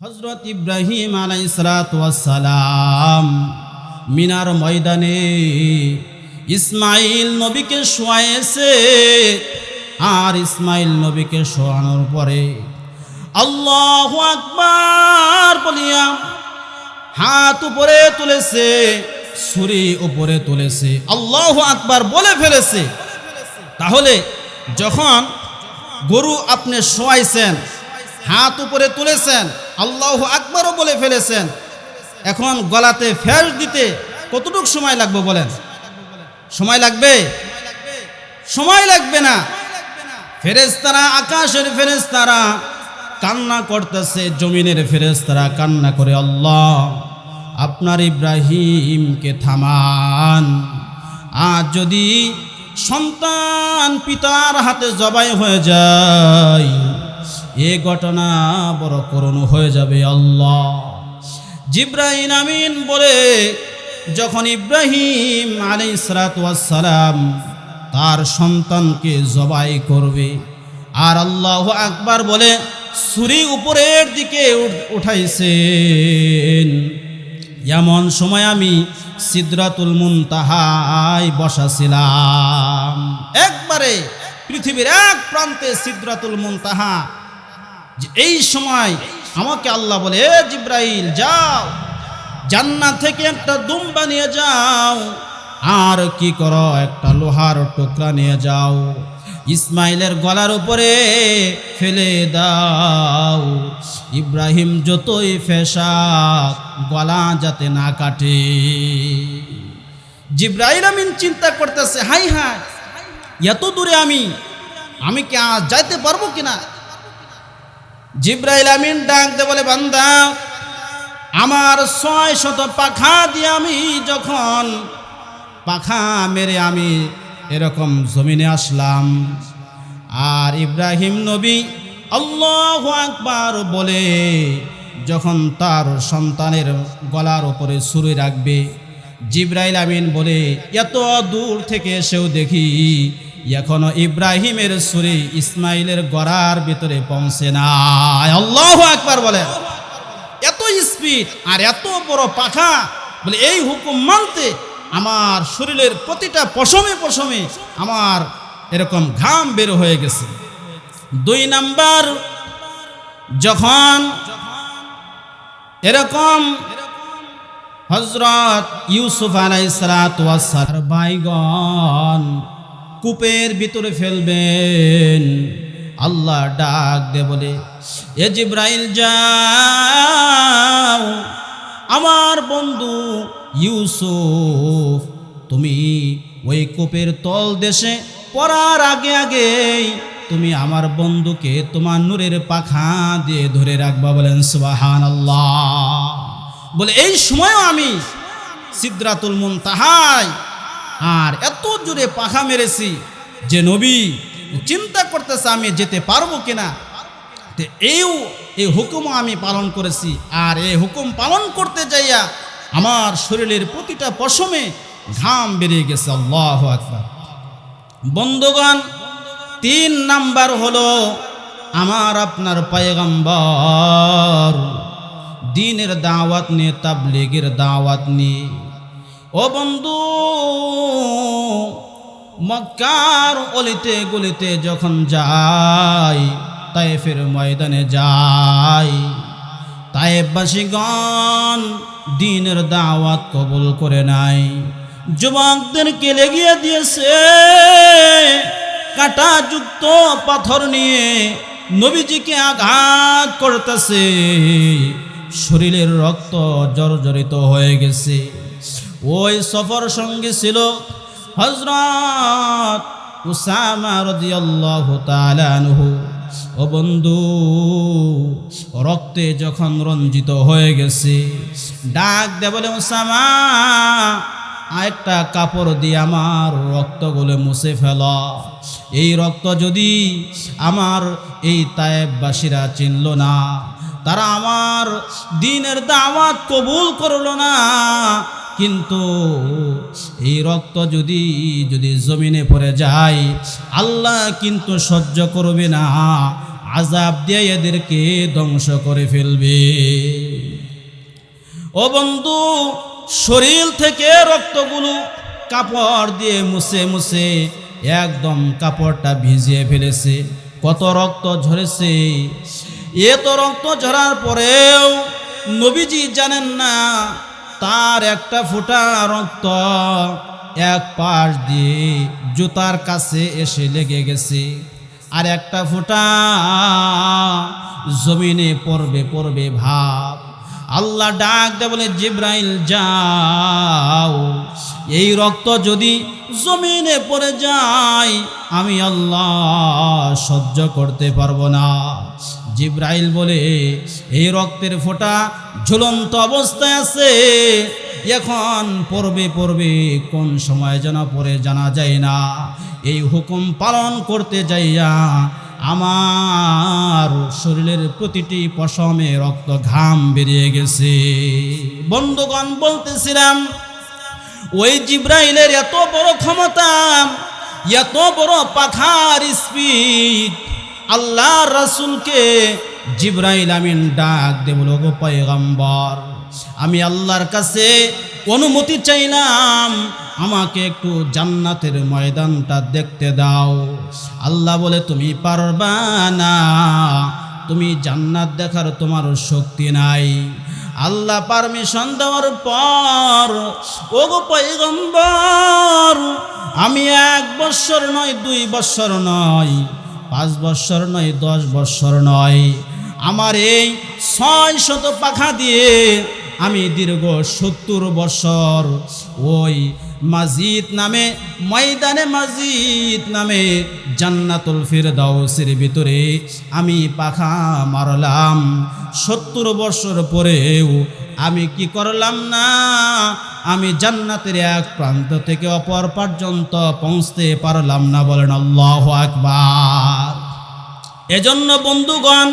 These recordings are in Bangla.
হযরত ইব্রাহিম আলাইহিস সালাতু ওয়াস সালাম মিনার ময়দানে ইসমাইল নবীকে শোয়াইছে। আর ইসমাইল নবীকে শোয়ানোর পরে আল্লাহু আকবার বলিয়া হাত উপরে তুলেছে, ছুরি উপরে তুলেছে, আল্লাহু আকবার বলে ফেলেছে। তাহলে যখন গরু আপনি শোয়াইছেন, হাত উপরে তুলেছেন, আল্লাহু আকবারও বলে ফেলেছেন, এখন গলাতে ফেস দিতে কতটুকু সময় লাগবে বলেন? সময় লাগবে? সময় লাগবে না। ফেরেশতারা, আকাশের ফেরেশতারা কান্না করতেছে, জমিনের ফেরেশতারা কান্না করে, আল্লাহ আপনার ইব্রাহিমকে থামান। আর যদি সন্তান পিতার হাতে জবাই হয়ে যায়, এ ঘটনা বড় করুণ হয়ে যাবে আল্লাহ। জিবরাইল আমিন বলে যখন ইব্রাহিম আলাইহিস সালাতু ওয়াস সালাম তার সন্তানকে জবাই করবে, আর আল্লাহু আকবার বলে ছুরি উপরের দিকে উঠাইছেন, এমন সময় আমি সিদরাতুল মুনতাহায় বসা ছিলাম। একবারে পৃথিবীর এক প্রান্তে সিদরাতুল মুনতাহা। এই সময় আমাকে আল্লাহ বলে, এ জিবরাইল যাও, জান্নাত থেকে একটা দুম্বা নিয়ে যাও, আর কি করো, একটা লোহার টুকরা নিয়ে যাও, ইসমাইলের গলার উপরে ফেলে দাও। ইব্রাহিম যতই ফেসাক গলা যাতে না কাটে। জিবরাইল আমিন চিন্তা করতেছে, হাই হাই, এত দূরে আমি কি আজ যাইতে পারবো কিনা? জিবরাইল আমিন ডাক দে বলে, বান্দা, আমার 600 পাখা দিয়ে আমি যখন পাখা মেরে আমি এরকম জমিনে আসলাম, আর ইব্রাহিম নবী আল্লাহু আকবার বলে যখন তার সন্তানের গলার উপরে ছুরি রাখবে, জিবরাইল আমিন বলে এত দূর থেকে এসেও দেখি এখনো ইব্রাহিমের ছুরি ইসমাইলের গলার ভিতরে পৌঁছে না। আল্লাহু আকবার বলে, এত স্পিড আর এত বড় পাখা, বলে এই হুকুম মানতে আমার শরীরের প্রতিটা পশমে পশমে আমার এরকম ঘাম বের হয়ে গেছে। 2 নাম্বার, যখন এরকম হযরত ইউসুফ আলাইহিস সালাতু ওয়াস সালাম বাইগন কূপের ভিতরে ফেলবেন, আল্লাহ ডাক দে বলে, এ জিবরাইল যাও, আমার বন্ধু ইউসুফ তুমি ওই কূপের তল দেশে পড়ার আগে আগেই তুমি আমার বন্ধুকে তোমার নূরের পাখা দিয়ে ধরে রাখবা। বলেন সুবহানাল্লাহ। বলে এই সময়ও আমি সিদরাতুল মুনতাহায় আর এত জোরে পাখা মেরেছি যে নবী চিন্তা করতেছে আমি যেতে পারবো কিনা। এই হুকুমও আমি পালন করেছি, আর এই হুকুম পালন করতে যাইয়া আমার শরীরের প্রতিটা পশমে ঘাম বেরিয়ে গেছে। আল্লাহু আকবার। বন্ধুগণ, 3 নাম্বার হলো আমার আপনার পয়গম্বর দ্বীনের দাওয়াত নিয়ে, তাবলীগের দাওয়াত নিয়ে। ও বন্ধু, মক্কার অলিতে গলিতে যখন যায়, তায়েফের ময়দানে যায়, তায়েফবাসীগণ দ্বীনের দাওয়াত কবুল করে নাই, যুবকদেরকে লেগিয়ে দিয়েছে কাঁটাযুক্ত পাথর নিয়ে, নবীজিকে আঘাত করতেছে, শরীরের রক্ত জর্জরিত হয়ে গেছে। ওই সফর সঙ্গে ছিল হযরত উসামা রাদিয়াল্লাহু তাআলা আনহু। ও বন্ধু, রক্তে যখন রঞ্জিত হয়ে গেছে, ডাক দে বলে, উসামা একটা কাপড় দিয়ে আমার রক্তগুলো মুছে ফেল। এই রক্ত যদি আমার এই তায়েফবাসীরা চিনল না, তারা আমার দ্বীনের দাওয়াত কবুল করলো না, কিন্তু এই রক্ত যদি জমিনে পড়ে যায়, আল্লাহ কিন্তু সহ্য করবে না, আযাব দিয়ে এদেরকে ধ্বংস করে ফেলবে। ও বন্ধু, শরীর থেকে রক্তগুলো কাপড় দিয়ে মুছে মুছে একদম কাপড়টা ভিজিয়ে ফেলেছে। কত রক্ত ঝরেছে। এত রক্ত ঝরার পরেও নবীজি জানেন না তার একটা ফোঁটা রক্ত এক পাশ দিয়ে জুতার কাছে এসে লেগে গেছে, আর একটা ফোঁটা জমিনে পড়বে পড়বে ভাব। আল্লাহ ডাক দেয় বলে, জিব্রাইল যাও, এই রক্ত যদি জমিনে পড়ে যায় আমি আল্লাহ সহ্য করতে পারবো না। জিব্রাইল বলে, এই রক্তের ফোঁটা ঝুলন্ত অবস্থায় আছে, এখন পড়বে পড়বে, কোন সময় যেন পড়ে জানা যায় না। এই হুকুম পালন করতে যাইয়া আমার শরীরের প্রতিটি পশমে রক্ত ঘাম বেরিয়ে গেছে। বন্ধুগণ, বলতেছিলাম ওই জিব্রাইলের এত বড় ক্ষমতা, এত বড় পাখার স্পিড। আল্লাহ রাসূলকে জিব্রাইল আমিন ডাক দে বলো, গো পয়গম্বর, আমি আল্লাহর কাছে অনুমতি চাইলাম, আমাকে একটু জান্নাতের ময়দানটা দেখতে দাও। আল্লাহ বলে, তুমি পারবা না, তুমি জান্নাত দেখার তোমার শক্তি নাই। আল্লাহ পারমিশন দেওয়ার পর, ওগো পয়গম্বর, আমি 1 বৎসর নয়, 2 বৎসর নয়, 5 বৎসর নয়, 10 বৎসর নয়, আমার এই 600 পাখা দিয়ে আমি দীর্ঘ 70 বৎসর ওই মাজিদ নামে, ময়দানে মাজিদ নামে জান্নাতুল ফিরদাউসের ভিতরে আমি পাখা মারলাম। 70 বছর পরেও আমি কি করলাম না, আমি জান্নাতের এক প্রান্ত থেকে অপর পর্যন্ত পৌঁছতে পারলাম না। বলেন আল্লাহু আকবার। এজন্য বন্ধুগণ,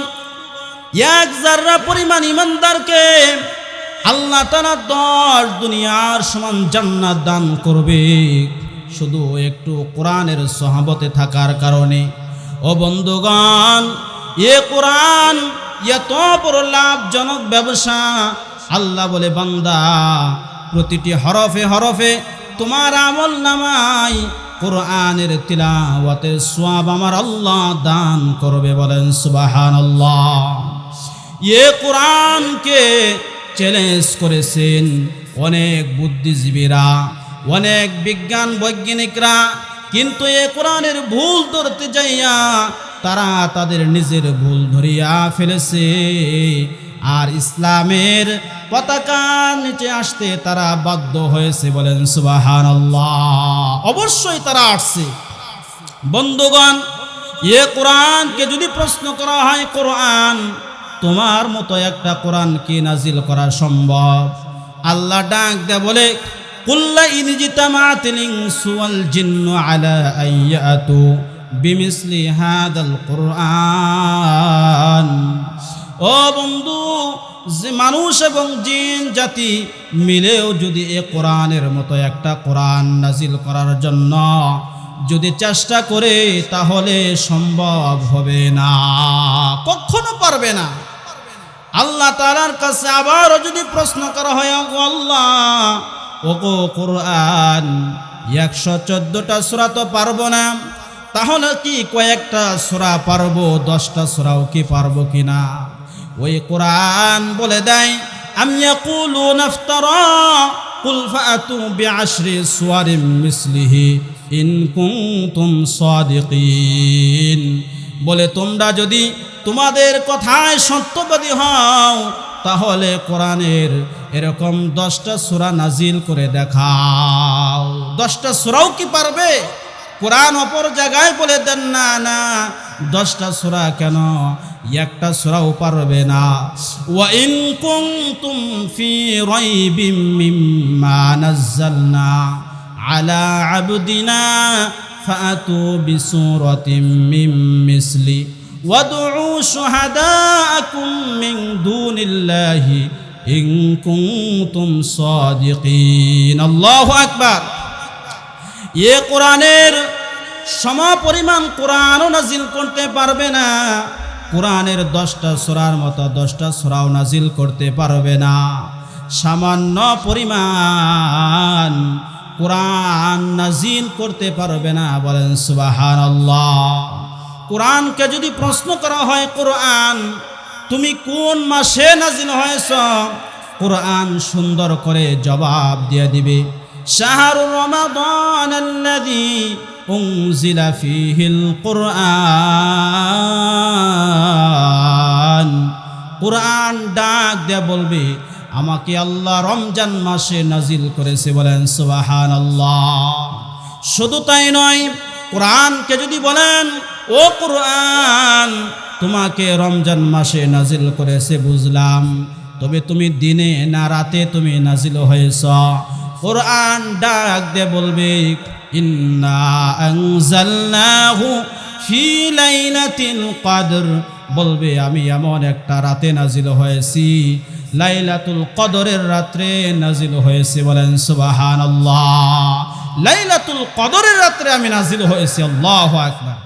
1 জাররা পরিমাণ ইমানদারকে আল্লাহ তাআলা 10 দুনিয়ার সমান জান্নাত দান করবে, শুধু একটু কোরআনের সহবতে থাকার কারণে। ও বন্ধুগণ, এ কোরআন এত বড় লাভজনক ব্যবসা। আল্লাহ বলে, বান্দা, প্রতিটি হরফে হরফে তোমার আমল নামায় কোরআনের তিলাওয়াতের সওয়াব আমার আল্লাহ দান করবে। বলেন সুবহানাল্লাহ। এ কোরআনকে চ্যালেঞ্জ করেছেন অনেক বুদ্ধিজীবীরা, অনেক বিজ্ঞান বৈজ্ঞানিকরা, কিন্তু এ কোরআনের ভুল ধরতে যাইয়া তারা তাদের নিজের ভুল ধরিয়া ফেলেছে, আর ইসলামের পতাকা নিচে আসতে তারা বাধ্য হয়েছে। বলেন সুবহানাল্লাহ। অবশ্যই তারা আসছে। বন্ধুগণ, এ কোরআনকে যদি প্রশ্ন করা হয়, কোরআন তোমার মতো একটা কোরআন কি নাজিল করা সম্ভব? আল্লাহ ডাক দেয়া বলে, কুল্লা ইন জিতামাতিল ইনসু ওয়াল জিন্নু আলা আইয়াতু বিমিসলি হাদাল কোরআন। ও বন্ধু, যে মানুষ এবং জিন জাতি মিলেও যদি এ কোরআনের মতো একটা কোরআন নাজিল করার জন্য যদি চেষ্টা করে, তাহলে সম্ভব হবে না, কখনো পারবে না। আল্লাহ তাআলার কাছে আবারও যদি প্রশ্ন করা হয়, আল্লাহ, ওগো কোরআন, 114টা সূরা তো পারবো না, তাহলে কি কয়েকটা সূরা পারবো, 10টা সূরাও কি পারবো কিনা? ওই কোরআন বলে দেয়, আম ইয়াকুলুনা ইফতারা কুল ফাআতু বিআশরি সুওয়ারিম মিসলিহি ইন কুনতুম সাদিকিন। বলে, তোমরা যদি তোমাদের কথায় সত্যবাদী হও, তাহলে কোরআনের এরকম 10টা সূরা নাজিল করে দেখাও। 10টা সূরাও কি পারবে? কোরআন অপর জায়গায় বলে দেন, না না, 10টা সূরা কেন, একটা সূরাও পারবে না। ওয়া ইন কুনতুম ফি রাইবিম মিম্মা নাযালনা আলা আবদিনা ফাআতু বিসূরাতিম মিন মিসলি ওয়াদউ শুহাদাআকুম মিন দুনিল্লাহি ইন কুনতুম সাদিকিন। আল্লাহু আকবার। এ কোরআনের সমপরিমাণ কোরআনও নাজিল করতে পারবে না, কোরআনের 10টা সূরার মতো 10টা সূরাও নাজিল করতে পারবে না। সামান্য পরিমাণ কোরআন নাজিল করতে পারবে না। বলেন সুবহানাল্লাহ। কোরআনকে যদি প্রশ্ন করা হয়, কোরআন তুমি কোন মাসে নাজিল হয়েছ, কোরআন সুন্দর করে জবাব দিয়ে দিবে, শাহরু রমাদান আল্লাযী উনজিলা ফীহিল কুরআন। কোরআন ডাক দিয়ে বলবে, আমাকে আল্লাহ রমজান মাসে নাজিল করেছে। বলেন সুবহানাল্লাহ। শুধু তাই নয়, কোরআনকে যদি বলেন, ও কোরআন তোমাকে রমজান মাসে নাজিল করেছে বুঝলাম, তবে তুমি দিনে না রাতে তুমি নাজিল হয়েছ। কোরআন ডাক দিয়ে বলবে, ইন্না আনজালনাহু ফি লাইলাতিল কদর। বলবে, আমি এমন একটা রাতে নাজিল হয়েছি, লাইলাতুল কদরের রাত্রে নাজিল হয়েছে। বলেন সুবহানাল্লাহ। লাইলাতুল কদরের রাত্রে আমি নাজিল হয়েছি। আল্লাহু আকবার।